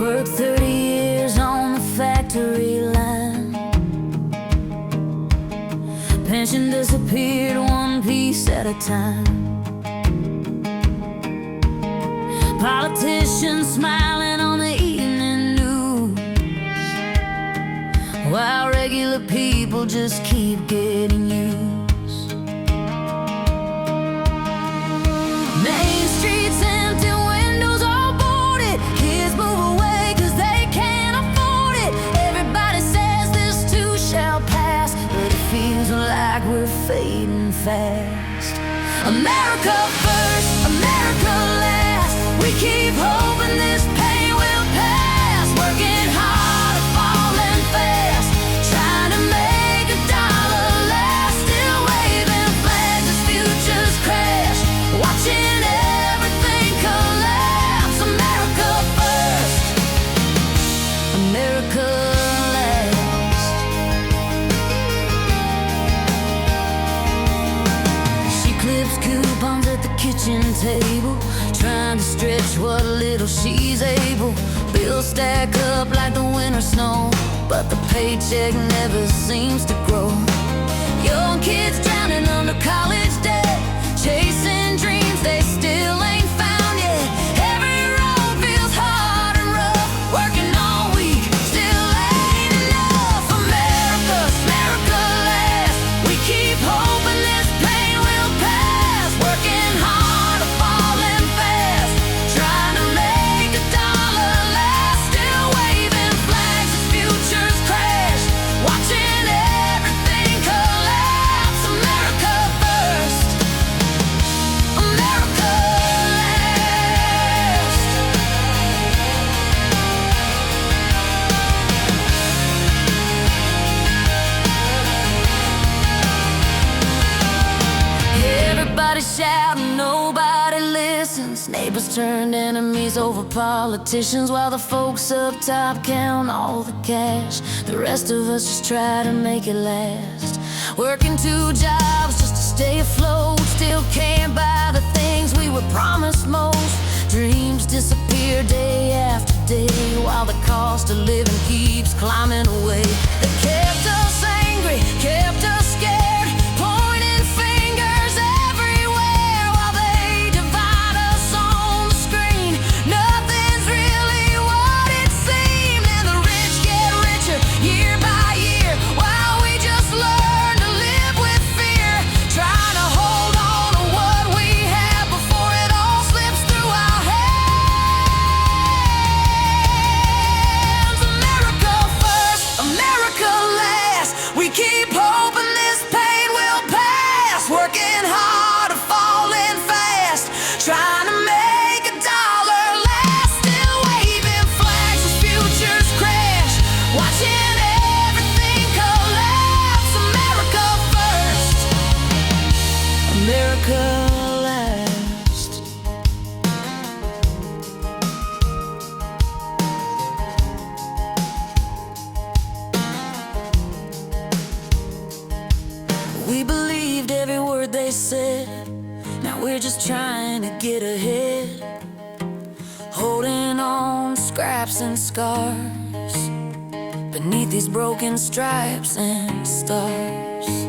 Worked 30 years on the factory line. Pension disappeared one piece at a time. Politicians smiling on the evening news, while regular people just keep getting used. Main Street's empty, windows all boarded. Kids move away 'cause they can't afford it. Everybody says this too shall pass, but it feels like we're fading fast. America first, America last. We keep hoping this pain will pass. Working hard, falling fast, trying to make a dollar last. Still waving flags as futures crash, watching everything collapse. America first, America last. She clips coupons at the kitchen table, trying to stretch what little she's able. Bills stack up like the winter snow, but the paycheck never seems to grow. Young kids drowning under college debt, chasing dreams they still ain't found yet. Every road feels hard and rough, working all week, still ain't enough. America, America last. We keep hoping this pain will pass. Working hard, falling fast, trying to make a dollar last. Still waving flags as futures crash, watching everything collapse. America first, America last. Everybody shouting, nobody listens. Neighbors turned enemies over politicians, while the folks up top count all the cash. The rest of us just try to make it last. Working 2 jobs just to stay afloat, still can't buy the things we were promised most. Dreams disappear day after day, while the cost of living keeps climbing away. They kept us angry, kept us scared, pointing fingers everywhere, while they divide us on the screen. Nothing's really what it seemed, and the rich get richer year by year, while we just learn to live with fear, trying to hold on to what we have before it all slips through our hands. America first, America last. We keep hoping this pain will pass. Working hard, falling fast, trying to make a dollar last. Still waving flags as futures crash, watching everything collapse. America first, America last. We believed every word they said, now we're just trying to get ahead. Holding on scraps and scars beneath these broken stripes and stars.